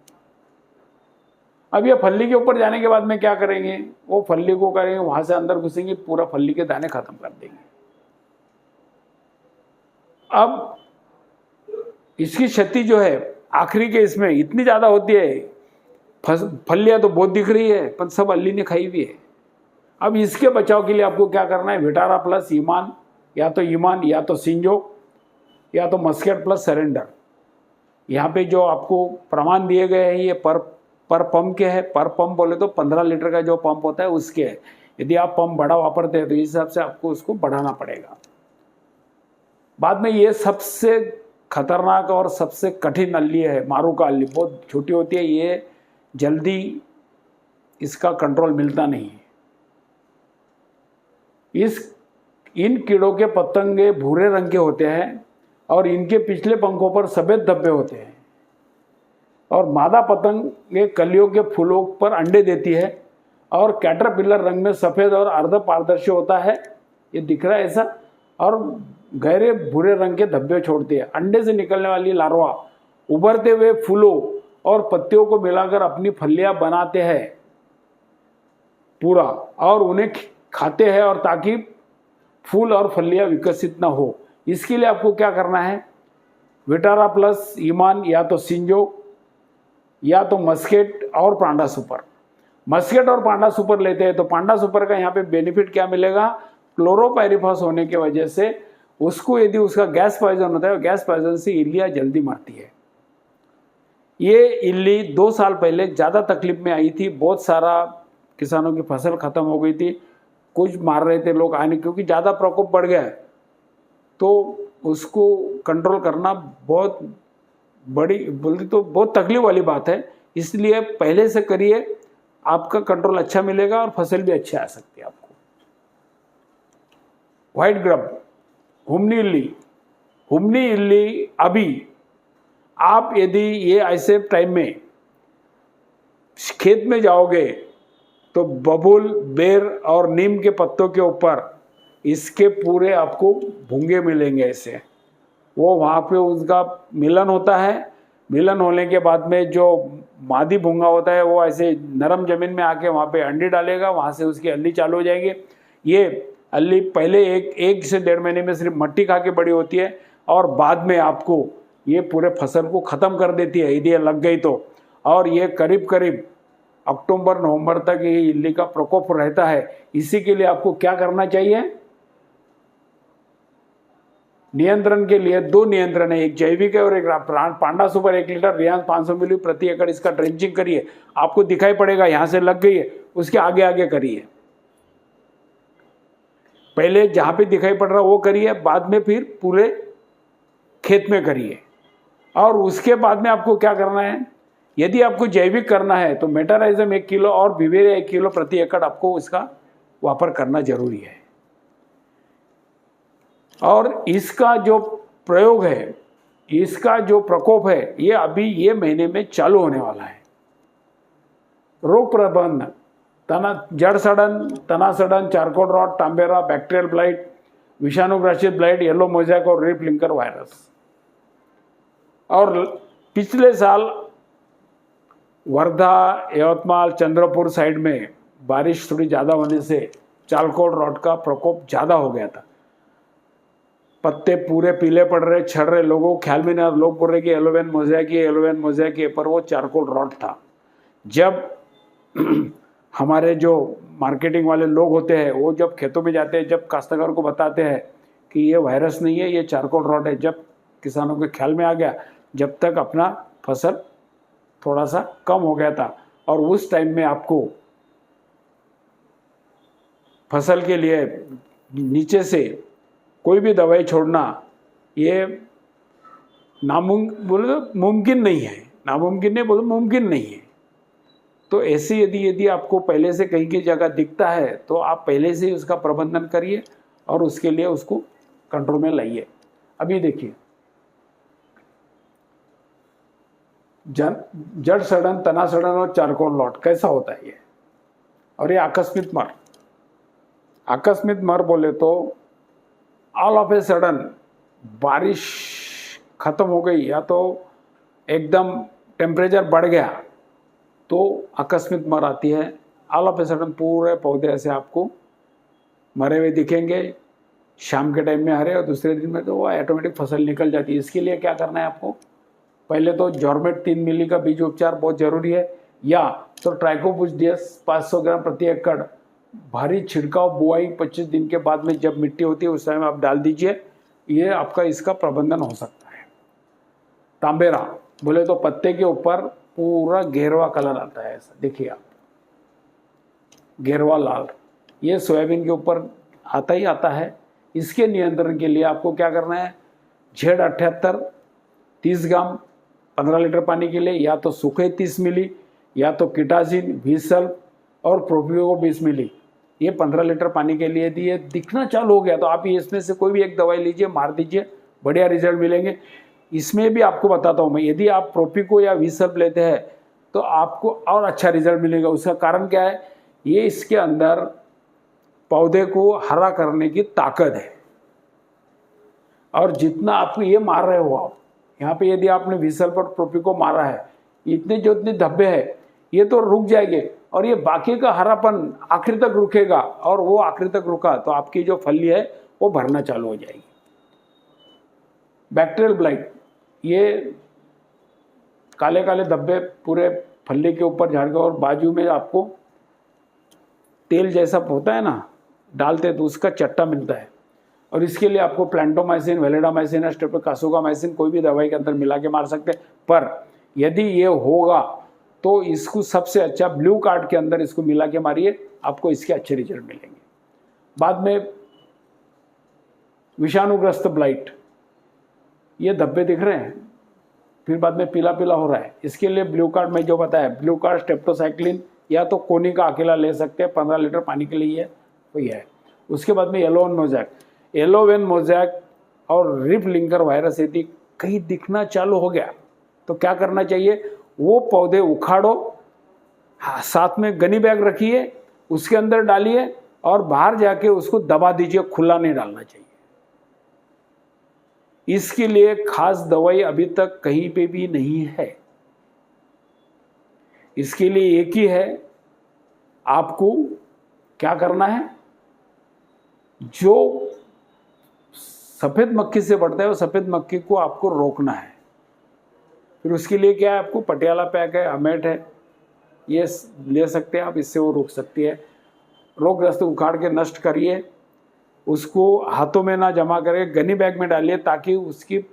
अब ये फल्ली के ऊपर जाने के बाद में क्या करेंगे? वो फल्ली को करेंगे, वहां से अंदर घुसेंगे, पूरा फल्ली के दाने खत्म कर देंगे। अब इसकी क्षति जो है आखिरी के इसमें इतनी ज्यादा होती है, फलियां तो बहुत दिख रही है पर सब अल्ली ने खाई हुई है। अब इसके बचाव के लिए आपको क्या करना है? विटारा प्लस ईमान या तो सिंजो या तो मस्केट प्लस सरेंडर। यहाँ पे जो आपको प्रमाण दिए गए हैं ये पर पंप के है। पर पंप बोले तो 15 लीटर का जो पंप होता है उसके है। यदि आप पंप बड़ा वापरते हैं तो इस हिसाब से आपको उसको बढ़ाना पड़ेगा। बाद में ये सबसे खतरनाक और सबसे कठिन अल्ली है मारू का अल्ली, बहुत छोटी होती है, ये जल्दी इसका कंट्रोल मिलता नहीं है। इन कीड़ों के पतंगे भूरे रंग के होते हैं और इनके पिछले पंखों पर सफ़ेद धब्बे होते हैं। और मादा पतंग ये कलियों के फूलों पर अंडे देती है और कैटरपिलर रंग में सफ़ेद और अर्ध पारदर्शी होता है, ये दिख रहा है ऐसा, और गहरे भूरे रंग के धब्बे छोड़ती है। अंडे से निकलने वाली लार्वा उभरते हुए फूलों और पत्तियों को मिलाकर अपनी फलियां बनाते हैं पूरा, और उन्हें खाते हैं, और ताकि फूल और फलियां विकसित ना हो इसके लिए आपको क्या करना है, विटारा प्लस, ईमान या तो सिंजो या तो मस्केट और पांडा सुपर। मस्केट और पांडा सुपर लेते हैं तो पांडा सुपर का यहाँ पे बेनिफिट क्या मिलेगा, क्लोरोपाइरिफॉस होने की वजह से उसको यदि उसका गैस पॉइजन होता है, गैस पॉइजन से इल्लियाँ जल्दी मरती है। ये इल्ली 2 साल पहले ज़्यादा तकलीफ में आई थी, बहुत सारा किसानों की फसल खत्म हो गई थी, कुछ मार रहे थे लोग आने, क्योंकि ज़्यादा प्रकोप बढ़ गया है। तो उसको कंट्रोल करना बहुत बड़ी बोलती तो बहुत तकलीफ वाली बात है, इसलिए पहले से करिए, आपका कंट्रोल अच्छा मिलेगा और फसल भी अच्छी आ सकती है आपको। व्हाइट ग्रब, हुमनी इल्ली। हुमनी इल्ली अभी आप यदि ये ऐसे टाइम में खेत में जाओगे तो बबूल, बेर और नीम के पत्तों के ऊपर इसके पूरे आपको भूंगे मिलेंगे ऐसे, वो वहाँ पे उसका मिलन होता है। मिलन होने के बाद में जो मादी भूंगा होता है वो ऐसे नरम जमीन में आके वहाँ पे अंडे डालेगा, वहाँ से उसकी अल्ली चालू हो जाएगी। ये अल्ली पहले एक से 1.5 महीने में सिर्फ मट्टी खा के बड़ी होती है और बाद में आपको ये पूरे फसल को ख़त्म कर देती है यदि लग गई तो। और ये करीब करीब अक्टूबर नवंबर तक ये इल्ली का प्रकोप रहता है। इसी के लिए आपको क्या करना चाहिए, नियंत्रण के लिए 2 नियंत्रण है, एक जैविक है और एक पांडा सुपर 1 लीटर, रियान 500 मिली प्रति एकड़ इसका ड्रेंचिंग करिए। आपको दिखाई पड़ेगा यहाँ से लग गई है, उसके आगे आगे करिए, पहले जहाँ पे दिखाई पड़ रहा वो करिए, बाद में फिर पूरे खेत में करिए। और उसके बाद में आपको क्या करना है, यदि आपको जैविक करना है तो मेटाराइजम 1 किलो और बिवेरिया 1 किलो प्रति एकड़ आपको इसका वापर करना जरूरी है। और इसका जो प्रयोग है, इसका जो प्रकोप है, ये अभी ये महीने में चालू होने वाला है। रोग प्रबंधन, जड़ सड़न, तना सड़न, चारकोल रॉट, टांबेरा, बैक्टीरियल ब्लाइट, विषाणुग्रसित ब्लाइट, येलो मोज़ेक और लीफ लिंकर वायरस। और पिछले साल वर्धा, यवतमाल, चंद्रपुर साइड में बारिश थोड़ी ज़्यादा होने से चारकोल रॉट का प्रकोप ज़्यादा हो गया था। पत्ते पूरे पीले पड़ रहे, छड़ रहे, लोगों को ख्याल में नहीं, लोग बोल रहे कि एलोवेन मोज़ेक है, पर वो चारकोल रॉट था। जब हमारे जो मार्केटिंग वाले लोग होते हैं वो जब खेतों में जाते हैं, जब काश्तकार को बताते हैं कि ये वायरस नहीं है, ये चारकोल रॉट है, जब किसानों के ख्याल में आ गया, जब तक अपना फसल थोड़ा सा कम हो गया था। और उस टाइम में आपको फसल के लिए नीचे से कोई भी दवाई छोड़ना ये मुमकिन नहीं है, नामुमकिन नहीं बोलो, मुमकिन नहीं है। तो ऐसे यदि आपको पहले से कहीं की जगह दिखता है तो आप पहले से ही उसका प्रबंधन करिए और उसके लिए उसको कंट्रोल में लाइए। अभी देखिए, जड़ सड़न, तना सड़न और चारकोल रॉट कैसा होता है ये, और ये आकस्मिक मर। आकस्मिक मर बोले तो ऑल ऑफ ए सडन बारिश खत्म हो गई या तो एकदम टेम्परेचर बढ़ गया तो आकस्मिक मर आती है। ऑल ऑफ ए सडन पूरे पौधे ऐसे आपको मरे हुए दिखेंगे, शाम के टाइम में हरे और दूसरे दिन में तो वो ऑटोमेटिक फसल निकल जाती है। इसके लिए क्या करना है आपको, पहले तो जॉर्मेट 3 मिली का बीज उपचार बहुत जरूरी है, या तो ट्राइकोबुस DS 500 ग्राम प्रति एकड़ भारी छिड़काव बुआई 25 दिन के बाद में जब मिट्टी होती है उस टाइम आप डाल दीजिए, ये आपका इसका प्रबंधन हो सकता है। तांबेरा बोले तो पत्ते के ऊपर पूरा घेरवा कलर आता है, ऐसा देखिए आप, घेरवा लाल, ये सोयाबीन के ऊपर आता ही आता है। इसके नियंत्रण के लिए आपको क्या करना है, झेड 78 30 ग्राम 15 लीटर पानी के लिए, या तो सूखे 30 मिली, या तो किटाजिन 20 सल्फ और प्रोपियो 20 मिली ये 15 लीटर पानी के लिए दी, ये दिखना चालू हो गया तो आप इसमें से कोई भी एक दवाई लीजिए, मार दीजिए, बढ़िया रिजल्ट मिलेंगे। इसमें भी आपको बताता हूँ मैं, यदि आप प्रोपिको या विसल्प लेते हैं तो आपको और अच्छा रिजल्ट मिलेगा। उसका कारण क्या है, ये इसके अंदर पौधे को हरा करने की ताकत है। और जितना आपको ये मार रहे हो आप यहाँ पे, यदि आपने विसल्प और प्रोपिको मारा है, इतने जो इतने धब्बे हैं ये तो रुक जाएंगे और ये बाकी का हरापन आखिर तक रुकेगा, और वो आखिर तक रुका तो आपकी जो फली है वो भरना चालू हो जाएगी। बैक्टीरियल ब्लाइट, ये काले काले धब्बे पूरे फली के ऊपर झाड़ के, और बाजू में आपको तेल जैसा होता है ना, डालते तो उसका चट्टा मिलता है। और इसके लिए आपको प्लांटोमाइसिन, वेलिडामाइसिन या स्ट्रेप्टोकासोकामाइसिन कोई भी दवाई के अंदर मिला के मार सकते हैं। पर यदि ये होगा तो इसको सबसे अच्छा ब्लू कार्ड के अंदर इसको मिला के मारिए, आपको इसके अच्छे रिजल्ट मिलेंगे। बाद में विषाणुग्रस्त ब्लाइट, ये धब्बे दिख रहे हैं, फिर बाद में पीला पीला हो रहा है, इसके लिए ब्लू कार्ड में जो बताया, ब्लू कार्ड स्टेप्टोसाइक्लिन या तो कोनी का अकेला ले सकते हैं, 15 लीटर पानी के लिए तो ये है। उसके बाद में येलो वेन मोज़ैक और रिप लिंकर वायरस यदि कहीं दिखना चालू हो गया तो क्या करना चाहिए, वो पौधे उखाड़ो, साथ में गनी बैग रखिए, उसके अंदर डालिए और बाहर जाके उसको दबा दीजिए, खुला नहीं डालना चाहिए। इसके लिए खास दवाई अभी तक कहीं पे भी नहीं है। इसके लिए एक ही है, आपको क्या करना है, जो सफ़ेद मक्खी से बढ़ता है वो सफ़ेद मक्खी को आपको रोकना है। फिर उसके लिए क्या है, आपको पटियाला पैक है, अमेट है, ये ले सकते हैं आप, इससे वो रोक सकती है। रोगग्रस्त उखाड़ के नष्ट करिए, उसको हाथों में ना जमा करें, गनी बैग में डालिए, ताकि उसकी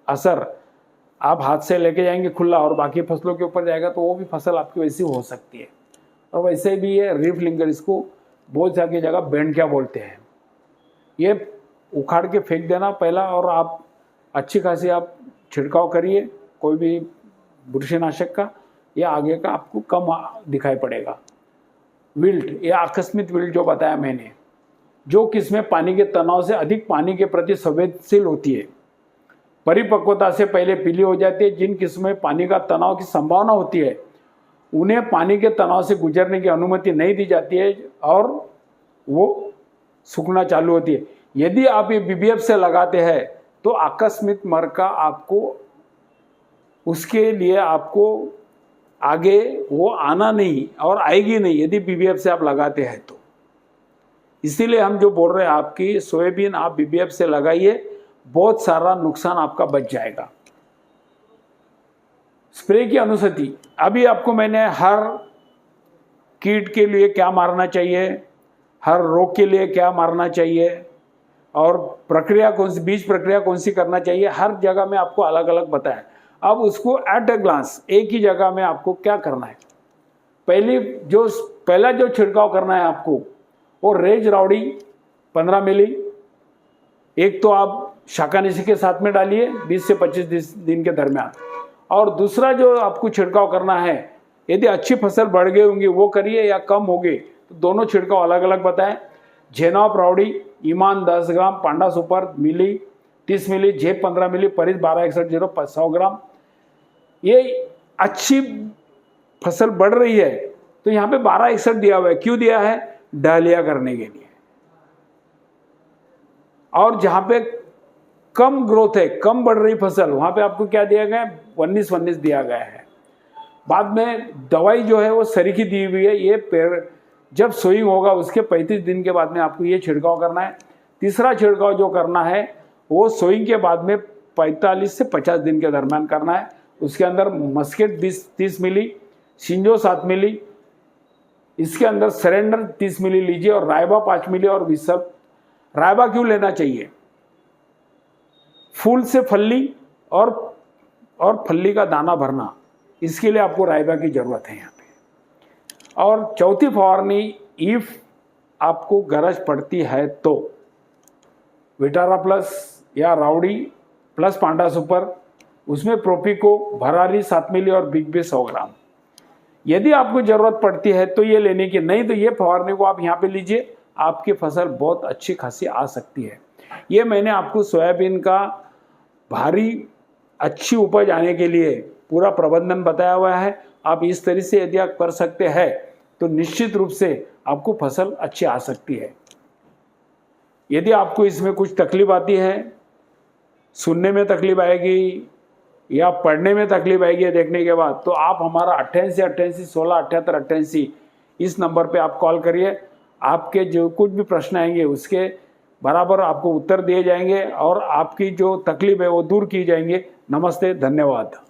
असर आप हाथ से लेके जाएंगे खुला और बाकी फसलों के ऊपर जाएगा तो वो भी फसल आपकी वैसी हो सकती है। और वैसे भी ये रीफ लिंगर, इसको बहुत सारी जगह बैंड क्या बोलते हैं, ये उखाड़ के फेंक देना पहला, और आप अच्छी खासी आप छिड़काव करिए कोई भी बुरशीनाशक का, या आगे का आपको कम दिखाई पड़ेगा। विल्ट, या आकस्मिक विल्ट जो बताया मैंने, जो किस्में पानी के तनाव से अधिक पानी के प्रति संवेदनशील होती है, परिपक्वता से पहले पीली हो जाती है, जिन किस्में पानी का तनाव की संभावना होती है उन्हें पानी के तनाव से गुजरने की अनुमति नहीं दी जाती है और वो सूखना चालू होती है। यदि आप ये बीबीएफ से लगाते हैं तो आकस्मिक मरका आपको, उसके लिए आपको आगे वो आना नहीं और आएगी नहीं यदि बीबीएफ से आप लगाते हैं तो। इसीलिए हम जो बोल रहे हैं, आपकी सोयाबीन आप बीबीएफ से लगाइए, बहुत सारा नुकसान आपका बच जाएगा। स्प्रे की अनुशति, अभी आपको मैंने हर कीट के लिए क्या मारना चाहिए, हर रोग के लिए क्या मारना चाहिए और प्रक्रिया कौन सी, बीज प्रक्रिया कौन सी करना चाहिए, हर जगह में आपको अलग अलग बताया। अब उसको एट ए ग्लांस एक ही जगह में आपको क्या करना है, पहला जो छिड़काव करना है आपको, वो रेज राउडी 15 मिली, एक तो आप शाकानिशी के साथ में डालिए 20 से 25 दिन के दरमियान, और दूसरा जो आपको छिड़काव करना है, यदि अच्छी फसल बढ़ गई होंगी वो करिए या कम हो गई तो दोनों छिड़काव अलग अलग बताएं। जेनॉप राउडी, ईमान 10 ग्राम, पांडा सुपर मिली 30 मिली, जेप 15 मिली, परिस 1261 100 ग्राम। ये अच्छी फसल बढ़ रही है तो यहाँ पे 1261 दिया हुआ है, क्यों दिया है, डालिया करने के लिए। और जहाँ पे कम ग्रोथ है, कम बढ़ रही फसल, वहाँ पे आपको क्या दिया गया है, 19 दिया गया है। बाद में दवाई जो है वो सरीखी दी हुई है, ये पेड़ जब सोइंग होगा उसके 35 दिन के बाद में आपको ये छिड़काव करना है। तीसरा छिड़काव जो करना है वो सोइंग के बाद में 45 से 50 दिन के दरम्यान करना है। उसके अंदर मस्केट 30 मिली, सिंजो 7 मिली, इसके अंदर सरेंडर 30 मिली लीजिए और रायबा 5 मिली और विसल्प। रायबा क्यों लेना चाहिए, फूल से फल्ली और फल्ली का दाना भरना, इसके लिए आपको रायबा की जरूरत है यहाँ पे। और चौथी फवारनी, इफ आपको गरज पड़ती है तो विटारा प्लस या राउडी प्लस पांडा सुपर, उसमें प्रोपिको, भरारी 7 मिली और बिग बी 100 ग्राम। यदि आपको ज़रूरत पड़ती है तो ये लेने की, नहीं तो ये फवारने को आप यहाँ पे लीजिए, आपकी फसल बहुत अच्छी खासी आ सकती है। ये मैंने आपको सोयाबीन का भारी अच्छी उपज आने के लिए पूरा प्रबंधन बताया हुआ है। आप इस तरह से यदि आप कर सकते हैं तो निश्चित रूप से आपको फसल अच्छी आ सकती है। यदि आपको इसमें कुछ तकलीफ आती है, सुनने में तकलीफ आएगी या पढ़ने में तकलीफ आएगी देखने के बाद, तो आप हमारा 8888 16 78 88 इस नंबर पे आप कॉल करिए। आपके जो कुछ भी प्रश्न आएंगे उसके बराबर आपको उत्तर दिए जाएंगे और आपकी जो तकलीफ है वो दूर की जाएंगे। नमस्ते, धन्यवाद।